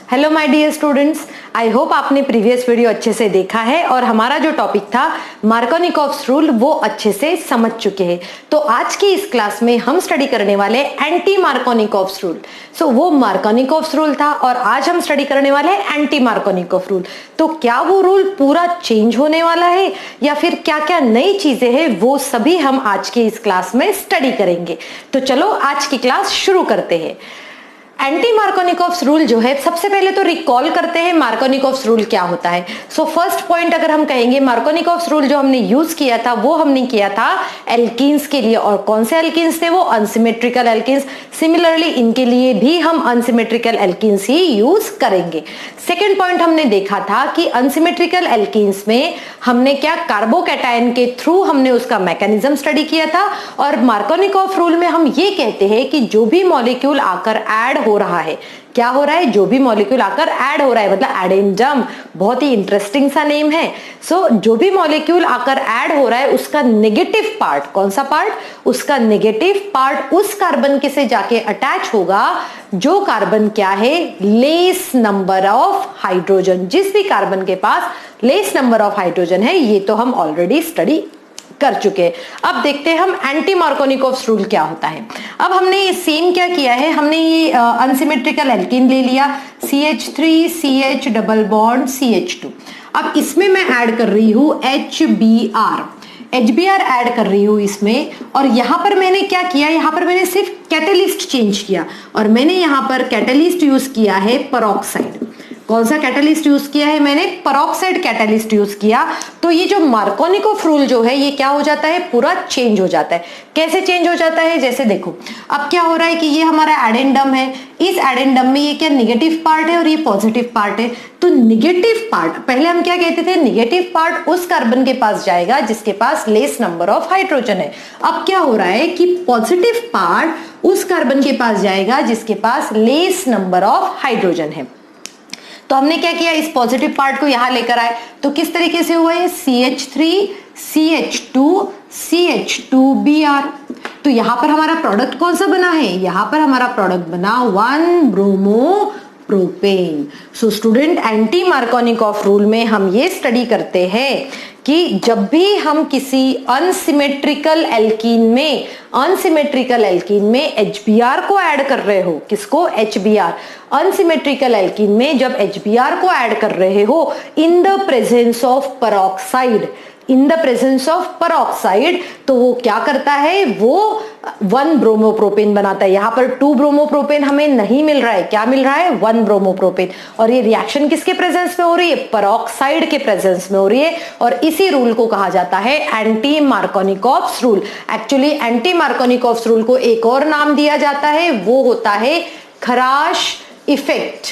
Hello my dear students, I hope आपने previous video अच्छे से देखा है और हमारा जो टॉपिक था मार्कोनिकॉव्स रूल वो अच्छे से समझ चुके हैं। तो आज की इस क्लास में हम स्टडी करने वाले एंटी मार्कोनिकॉव्स रूल। सो वो मार्कोनिकॉव्स रूल था और आज हम स्टडी करने वाले हैं एंटी मार्कोनिकॉव्स रूल। तो क्या वो रूल पूरा चेंज होने वाला है या फिर क्या क्या नई चीजें हैं वो सभी हम आज की इस क्लास में स्टडी करेंगे। तो चलो आज की क्लास शुरू करते हैं। एंटी मार्कोनिकॉव्स रूल जो है, सबसे पहले तो रिकॉल करते हैं मार्कोनिकॉव्स रूल क्या होता है। सो फर्स्ट पॉइंट अगर हम कहेंगे, मार्कोनिकॉव्स रूल जो हमने यूज किया था वो हमने किया था एल्कीन्स के लिए। और कौन से एल्कीन्स थे वो? Unsymmetrical alkenes. सिमिलरली इनके लिए भी हम अनसिमेट्रिकल एल्कीन्स ही यूज करेंगे। सेकेंड पॉइंट हमने देखा था कि अनसिमेट्रिकल एल्कीन्स में हमने क्या कार्बोकैटायन के थ्रू हमने उसका मैकेनिज्म स्टडी किया था। और मार्कोनिकॉव्स रूल में हम ये कहते हैं कि जो भी मॉलिक्यूल आकर ऐड हो रहा है, क्या हो रहा है? जो भी मॉलिक्यूल आकर ऐड हो रहा है, मतलब एडेंडम, बहुत ही इंटरेस्टिंग सा नेम है। सो जो भी मॉलिक्यूल आकर ऐड हो रहा है उसका नेगेटिव पार्ट, कौन सा पार्ट? उसका नेगेटिव पार्ट उस कार्बन के से जाके अटैच होगा जो कार्बन क्या है? Less number of hydrogen. जिस भी कार्बन के पास लेस नंबर ऑफ हाइड्रोजन है, ये तो हम ऑलरेडी स्टडी कर चुके हैं। अब देखते हैं हम एंटी मार्कोनिकॉव्स रूल क्या होता है। अब हमने ये सेम क्या किया है, हमने ये अनसिमेट्रिकल एल्कीन ले लिया, CH3 CH double bond CH2। अब इसमें मैं ऐड कर रही हूं HBr ऐड कर रही हूं इसमें। और यहां पर मैंने क्या किया, यहां पर मैंने सिर्फ कैटेलिस्ट चेंज किया और मैंने यहां पर कैटेलिस्ट यूज किया है पेरोक्साइड। कौन सा कैटेलिस्ट यूज किया है मैंने? पेरोक्साइड कैटेलिस्ट यूज किया। तो ये जो मार्कोनिकॉव्स रूल जो है ये क्या हो जाता है? पूरा चेंज हो जाता है। कैसे चेंज हो जाता है? जैसे देखो, अब क्या हो रहा है कि ये हमारा एडेंडम है, इस एडेंडम में ये क्या निगेटिव पार्ट है और ये पॉजिटिव पार्ट है। तो निगेटिव पार्ट, पहले हम क्या कहते थे, निगेटिव पार्ट उस कार्बन के पास जाएगा जिसके पास लेस नंबर ऑफ हाइड्रोजन है। अब क्या हो रहा है कि पॉजिटिव पार्ट उस कार्बन के पास जाएगा जिसके पास लेस नंबर ऑफ हाइड्रोजन है। तो हमने क्या किया, इस पॉजिटिव पार्ट को यहां लेकर आए। तो किस तरीके से हुआ है? CH3 CH2 CH2Br। तो यहां पर हमारा प्रोडक्ट कौन सा बना है? यहां पर हमारा प्रोडक्ट बना 1 bromo propane. So student, anti Markovnikov's rule में हम ये स्टडी करते हैं कि जब भी हम किसी अनसिमेट्रिकल एल्कीन में HBr को ऐड कर रहे हो, किसको? HBr। अनसिमेट्रिकल एल्कीन में जब HBr को ऐड कर रहे हो in the presence of peroxide, तो वो क्या करता है? वो 1 ब्रोमोप्रोपेन बनाता है। यहां पर 2 ब्रोमोप्रोपेन हमें नहीं मिल रहा है, क्या मिल रहा है? 1 ब्रोमोप्रोपेन। और ये रिएक्शन किसके प्रेजेंस में हो रही है? पेरोक्साइड के प्रेजेंस में हो रही है। और इसी रूल को कहा जाता है anti Markovnikov's rule. Actually anti Markovnikov's rule को एक और नाम दिया जाता है, वो होता है खराश इफेक्ट।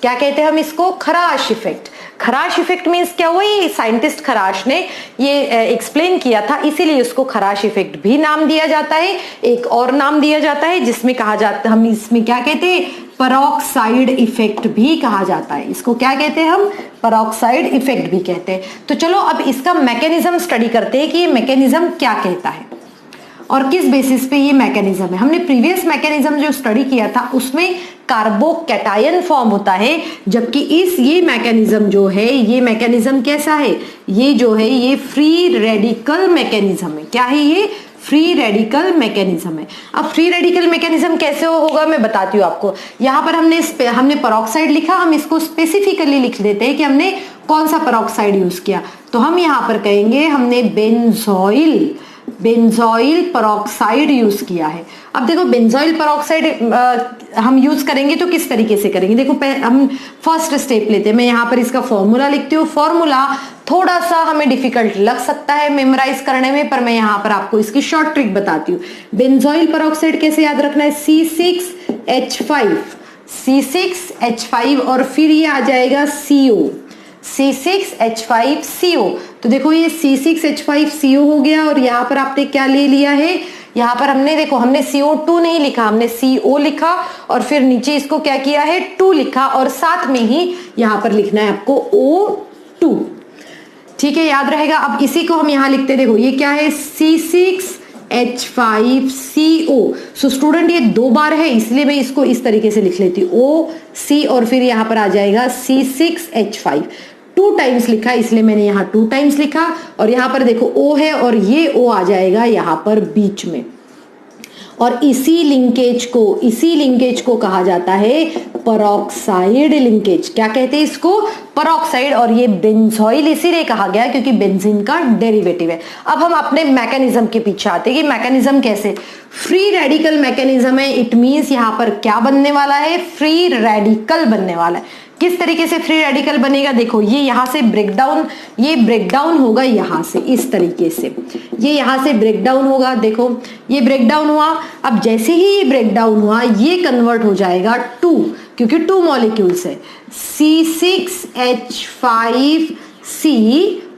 क्या कहते हैं हम इसको? खराश इफेक्ट। खराश इफेक्ट मींस क्या हुआ? ये साइंटिस्ट खराश ने ये एक्सप्लेन किया था, इसीलिए उसको खराश इफेक्ट भी नाम दिया जाता है। एक और नाम दिया जाता है जिसमें कहा जाता, हम इसमें क्या कहते हैं? पेरोक्साइड इफेक्ट भी कहा जाता है। इसको क्या कहते हैं हम? पेरोक्साइड इफेक्ट भी कहते हैं। तो चलो अब इसका मैकेनिज्म स्टडी करते हैं कि ये मैकेनिज्म क्या कहता है और किस बेसिस पे ये मैकेनिज्म है। हमने प्रीवियस मैकेनिज्म जो स्टडी किया था उसमें कार्बोकैटायन फॉर्म होता है, जबकि ये मैकेनिज्म जो है, ये मैकेनिज्म कैसा है? ये जो है ये फ्री रेडिकल मैकेनिज्म है। क्या है ये? फ्री रेडिकल मैकेनिज्म है। अब फ्री रेडिकल मैकेनिज्म कैसे होगा मैं बताती हूँ आपको। यहाँ पर हमने पेरोक्साइड लिखा, हम इसको स्पेसिफिकली लिख देते हैं कि हमने कौन सा पेरोक्साइड यूज किया। तो हम यहाँ पर कहेंगे हमने बेंजोइल पेरोक्साइड यूज किया है। अब देखो, बेंजोइल पेरोक्साइड हम यूज करेंगे तो किस तरीके से करेंगे? देखो, हम फर्स्ट स्टेप लेते हैं। मैं यहाँ पर इसका फॉर्मूला लिखती हूँ। फॉर्मूला थोड़ा सा हमें डिफिकल्ट लग सकता है मेमोराइज करने में, पर मैं यहाँ पर आपको इसकी शॉर्ट ट्रिक बताती हूँ। बेंजोइल पेरोक्साइड कैसे याद रखना है? C6H5 और फिर ये आ जाएगा C6H5CO। तो देखो ये C6H5CO हो गया और यहाँ पर आपने क्या ले लिया है? यहाँ पर हमने CO2 नहीं लिखा, हमने CO लिखा और फिर नीचे इसको क्या किया है? 2 लिखा और साथ में ही यहाँ पर लिखना है आपको O2। ठीक है, याद रहेगा। अब इसी को हम यहाँ लिखते, देखो ये क्या है? C6 H5CO। सो स्टूडेंट ये 2 बार है, इसलिए मैं इसको इस तरीके से लिख लेती हूँ OC, और फिर यहाँ पर आ जाएगा C6H5। 2 टाइम्स लिखा इसलिए मैंने यहाँ 2 टाइम्स लिखा, और यहाँ पर देखो O है और ये O आ जाएगा यहाँ पर बीच में। और इसी लिंकेज को कहा जाता है परऑक्साइड लिंकेज। क्या कहते हैं इसको? परऑक्साइड। और ये बेंजोइल इसीलिए कहा गया क्योंकि बेंजीन का डेरिवेटिव है। अब हम अपने मैकेनिज्म के पीछे आते हैं कि मैकेनिज्म कैसे, फ्री रेडिकल मैकेनिज्म है। इट मींस यहाँ पर क्या बनने वाला है? फ्री रेडिकल बनने वाला है। किस तरीके से फ्री रेडिकल बनेगा? देखो ये यहां से ब्रेकडाउन होगा यहां से, इस तरीके से ये यहां से ब्रेकडाउन होगा। देखो ये ब्रेकडाउन हुआ, अब जैसे ही ये ब्रेकडाउन हुआ ये कन्वर्ट हो जाएगा 2, क्योंकि 2 मॉलिक्यूल्स है, C6H5C,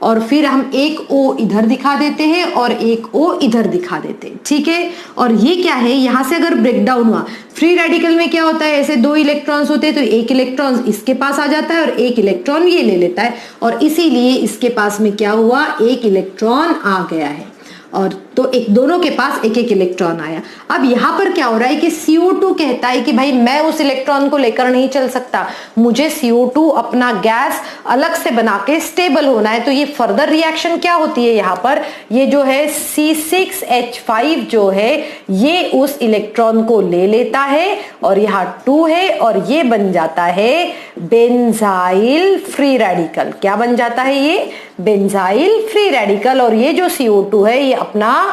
और फिर हम एक O इधर दिखा देते हैं और एक O इधर दिखा देते हैं, ठीक है। और ये क्या है, यहां से अगर ब्रेकडाउन हुआ, फ्री रेडिकल में क्या होता है, ऐसे 2 इलेक्ट्रॉन्स होते हैं तो एक इलेक्ट्रॉन इसके पास आ जाता है और एक इलेक्ट्रॉन ये ले लेता है, और इसीलिए इसके पास में क्या हुआ, एक इलेक्ट्रॉन आ गया है, और तो एक दोनों के पास एक एक इलेक्ट्रॉन आया। अब यहाँ पर क्या हो रहा है कि CO2 कहता है कि भाई मैं उस इलेक्ट्रॉन को लेकर नहीं चल सकता, मुझे CO2 अपना गैस अलग से बना के स्टेबल होना है। तो ये फर्दर रिएक्शन क्या होती है यहाँ पर, ये जो है C6H5 जो है ये उस इलेक्ट्रॉन को ले लेता है, और यहाँ 2 है और ये बन जाता है बेंजाइल फ्री रेडिकल। क्या बन जाता है ये? Benzyl free radical. और ये जो CO2 है ये अपना,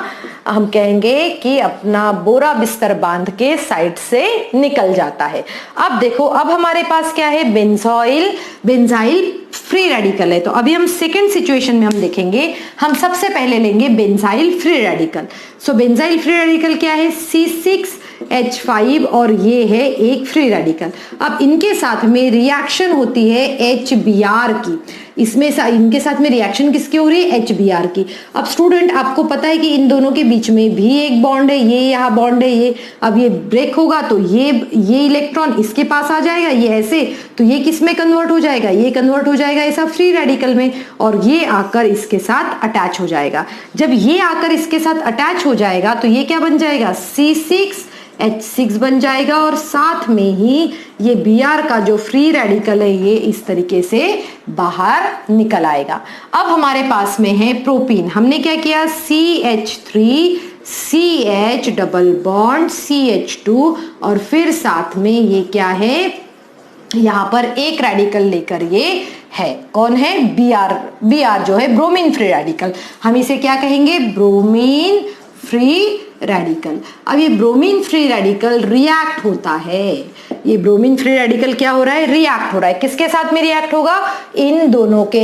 हम कहेंगे कि अपना बोरा बिस्तर बांध के साइड से निकल जाता है। अब देखो अब हमारे पास क्या है, बेंजाइल फ्री रेडिकल है। तो अभी हम सेकेंड सिचुएशन में हम देखेंगे, हम सबसे पहले लेंगे बेंजाइल फ्री रेडिकल। सो बेंजाइल फ्री रेडिकल क्या है, C6H5 और ये है एक फ्री रेडिकल। अब इनके साथ में रिएक्शन होती है HBr की, इसमें इनके साथ में रिएक्शन किसकी हो रही है, HBr की। अब स्टूडेंट आपको पता है कि इन दोनों के बीच में भी एक बॉन्ड है, ये यहाँ बॉन्ड है, ये अब ये ब्रेक होगा तो ये इलेक्ट्रॉन इसके पास आ जाएगा, ये ऐसे, तो ये किस में कन्वर्ट हो जाएगा, ये कन्वर्ट हो जाएगा ऐसा फ्री रेडिकल में, और ये आकर इसके साथ अटैच हो जाएगा। जब ये आकर इसके साथ अटैच हो जाएगा तो ये क्या बन जाएगा, C6H6 बन जाएगा, और साथ में ही ये Br का जो फ्री रेडिकल है ये इस तरीके से बाहर निकल आएगा। अब हमारे पास में है प्रोपीन। हमने क्या किया, CH3CH डबल बॉन्ड CH2, और फिर साथ में ये क्या है, यहाँ पर एक रेडिकल लेकर ये है, कौन है, Br जो है ब्रोमीन फ्री रेडिकल। हम इसे क्या कहेंगे, ब्रोमीन फ्री रेडिकल। अब ये ब्रोमीन फ्री रेडिकल रिएक्ट होता है, ये ब्रोमीन फ्री रेडिकल क्या हो रहा है, रिएक्ट हो रहा है। किसके साथ में रिएक्ट होगा, इन दोनों के,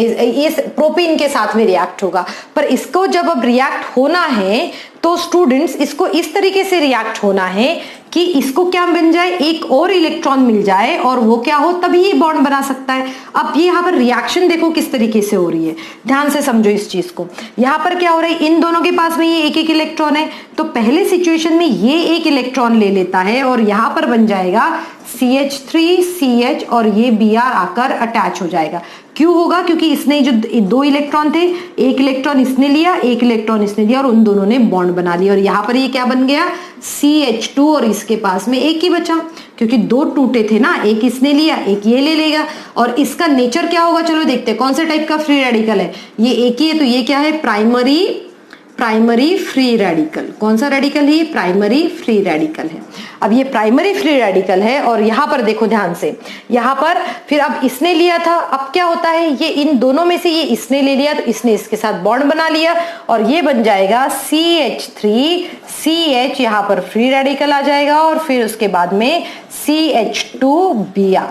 इस प्रोपीन के साथ में रिएक्ट होगा। पर इसको जब अब रिएक्ट होना है तो स्टूडेंट्स इसको इस तरीके से रिएक्ट होना है कि इसको क्या बन जाए, एक और इलेक्ट्रॉन मिल जाए, और वो क्या हो, तभी ये बॉन्ड बना सकता है। अब ये यहाँ पर रिएक्शन देखो किस तरीके से हो रही है, ध्यान से समझो इस चीज को। यहाँ पर क्या हो रहा है, इन दोनों के पास में ये एक एक इलेक्ट्रॉन है, तो पहले सिचुएशन में ये एक इलेक्ट्रॉन ले लेता है और यहाँ पर बन जाएगा CH3CH, और ये Br आकर अटैच हो जाएगा। क्यों होगा, क्योंकि इसने जो 2 इलेक्ट्रॉन थे, एक इलेक्ट्रॉन इसने लिया, एक इलेक्ट्रॉन इसने लिया, और उन दोनों ने बॉन्ड बना लिया, और यहाँ पर ये क्या बन गया, CH2, और इसके पास में एक ही बचा, क्योंकि 2 टूटे थे ना, एक इसने लिया एक ये ले लेगा। और इसका नेचर क्या होगा, चलो देखते हैं कौन से टाइप का फ्री रेडिकल है, ये एक ही है, तो ये क्या है, प्राइमरी फ्री रेडिकल। कौन सा रेडिकल है, प्राइमरी फ्री रेडिकल है। अब ये प्राइमरी फ्री रेडिकल है, और यहाँ पर देखो ध्यान से, यहाँ पर फिर अब इसने लिया था, अब क्या होता है, ये इन दोनों में से ये इसने ले लिया, तो इसने इसके साथ बॉन्ड बना लिया, और ये बन जाएगा CH3CH, यहाँ पर फ्री रेडिकल आ जाएगा, और फिर उसके बाद में CH2Br।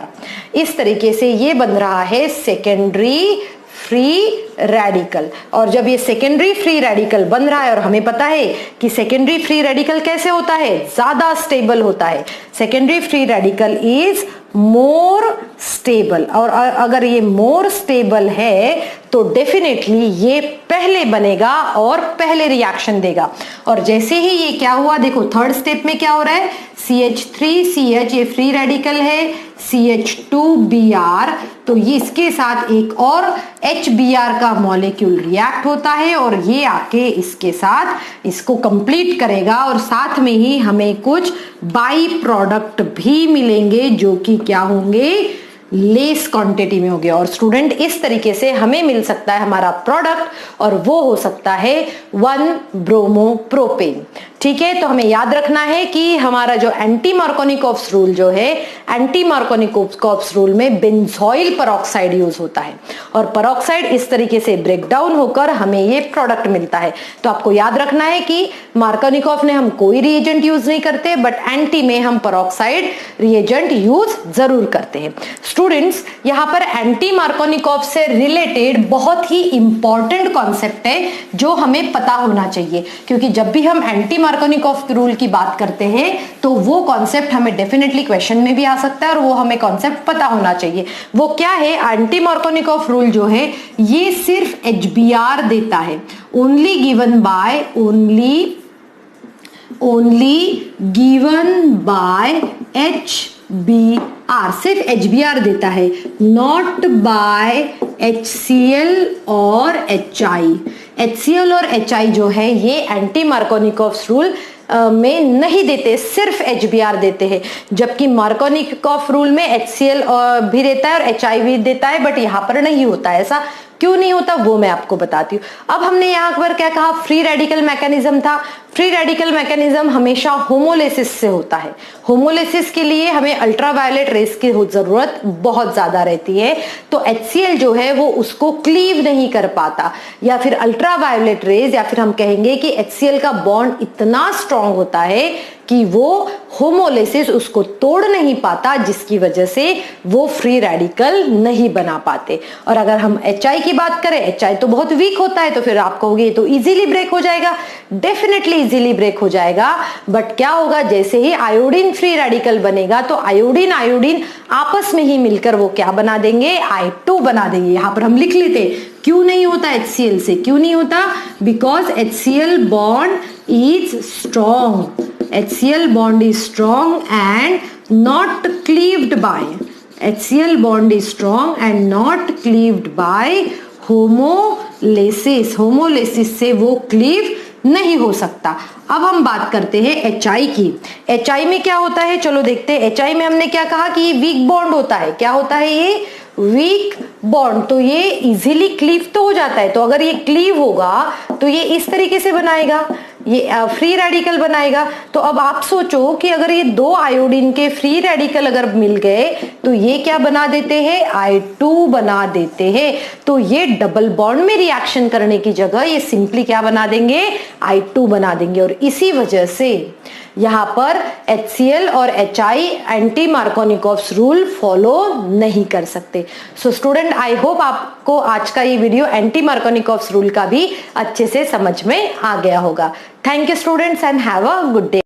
इस तरीके से ये बन रहा है सेकेंडरी फ्री रेडिकल। और जब ये सेकेंडरी फ्री रेडिकल बन रहा है, और हमें पता है कि सेकेंडरी फ्री रेडिकल कैसे होता है, ज्यादा स्टेबल होता है, secondary free radical is more stable. और अगर ये मोर स्टेबल है तो डेफिनेटली ये पहले बनेगा और पहले रिएक्शन देगा। और जैसे ही ये क्या हुआ, देखो थर्ड स्टेप में क्या हो रहा है, CH3CH ये फ्री रेडिकल है, CH2Br, तो ये इसके साथ एक और HBr का मॉलिक्यूल रिएक्ट होता है और ये आके इसके साथ इसको कंप्लीट करेगा और साथ में ही हमें कुछ बाई प्रोडक्ट भी मिलेंगे जो कि क्या होंगे, लेस क्वांटिटी में हो गया। और स्टूडेंट इस तरीके से हमें मिल सकता है हमारा प्रोडक्ट और वो हो सकता है 1-ब्रोमोप्रोपेन। ठीक है, तो हमें याद रखना है कि हमारा जो एंटी मार्कोनिकॉफ्स रूल जो है, एंटी मार्कोनिकॉफ्स रूल में बेंजोइल पेरोक्साइड यूज होता है और पेरोक्साइड इस तरीके से ब्रेक डाउन होकर हमें ये प्रोडक्ट मिलता है। तो आपको याद रखना है कि मार्कोनिकॉफ में हम कोई रिएजेंट यूज नहीं करते, बट एंटी में हम पेरोक्साइड रिएजेंट यूज जरूर करते हैं। स्टूडेंट्स, यहाँ पर एंटी मार्कोनिकॉफ से रिलेटेड बहुत ही इंपॉर्टेंट कॉन्सेप्ट है जो हमें पता होना चाहिए, क्योंकि जब भी हम एंटी मार्कोनिकॉफ रूल की बात करते हैं तो वो कॉन्सेप्ट हमें डेफिनेटली क्वेश्चन में भी आ सकता है और वो हमें कॉन्सेप्ट पता होना चाहिए। वो क्या है? एंटी मार्कोनिकॉफ रूल जो है ये सिर्फ HBr देता है, ओनली गिवन बाय HBr, सिर्फ HBr देता है, नॉट बाय HCl और HI। HCl और HI जो है ये एंटी मार्कोनिकॉफ रूल में नहीं देते, सिर्फ HBr देते हैं, जबकि मार्कोनिकॉफ रूल में HCl भी देता है और HI भी देता है, बट यहाँ पर नहीं होता है। ऐसा क्यों नहीं होता वो मैं आपको बताती हूँ। अब हमने यहाँ पर क्या कहा, फ्री रेडिकल मैकेनिज्म था। फ्री रेडिकल मैकेनिज्म हमेशा होमोलिसिस से होता है। होमोलिसिस के लिए हमें अल्ट्रावायलेट रेस की जरूरत बहुत ज्यादा रहती है, तो HCl जो है वो उसको क्लीव नहीं कर पाता, या फिर अल्ट्रावायलेट रेस, या फिर हम कहेंगे कि HCl का बॉन्ड इतना स्ट्रांग होता है कि वो होमोलिसिस उसको तोड़ नहीं पाता, जिसकी वजह से वो फ्री रेडिकल नहीं बना पाते। और अगर हम HI की बात करें, HI तो बहुत वीक होता है, तो फिर आप कहोगे तो इजीली ब्रेक हो जाएगा। डेफिनेटली इजीली ब्रेक हो जाएगा, बट क्या होगा, जैसे ही आयोडीन फ्री रेडिकल बनेगा तो आयोडीन आपस में ही मिलकर वो क्या बना देंगे, I2 बना देंगे। यहां पर हम लिख लेते क्यों नहीं होता HCl से, क्यों नहीं होता, because HCl bond is strong, HCl bond is strong and not cleaved by, HCl bond is strong and not cleaved by homolysis, homolysis से वो क्लीव नहीं हो सकता। अब हम बात करते हैं HI की। HI में क्या होता है, चलो देखते हैं। HI में हमने क्या कहा कि ये वीक बॉन्ड होता है। क्या होता है ये? Weak bond. तो ये इजीली क्लीव तो हो जाता है, तो अगर ये क्लीव होगा तो ये इस तरीके से बनाएगा, ये फ्री रेडिकल बनाएगा। तो अब आप सोचो कि अगर ये दो आयोडीन के फ्री रेडिकल अगर मिल गए तो ये क्या बना देते हैं, I2 बना देते हैं। तो ये डबल बॉन्ड में रिएक्शन करने की जगह ये सिंपली क्या बना देंगे, I2 बना देंगे। और इसी वजह से यहाँ पर HCl और HI anti Markovnikov's rule follow नहीं कर सकते। सो स्टूडेंट, आई होप आपको आज का ये वीडियो एंटी मार्कोनिकॉफ्स रूल का भी अच्छे से समझ में आ गया होगा। Thank you students and have a good day.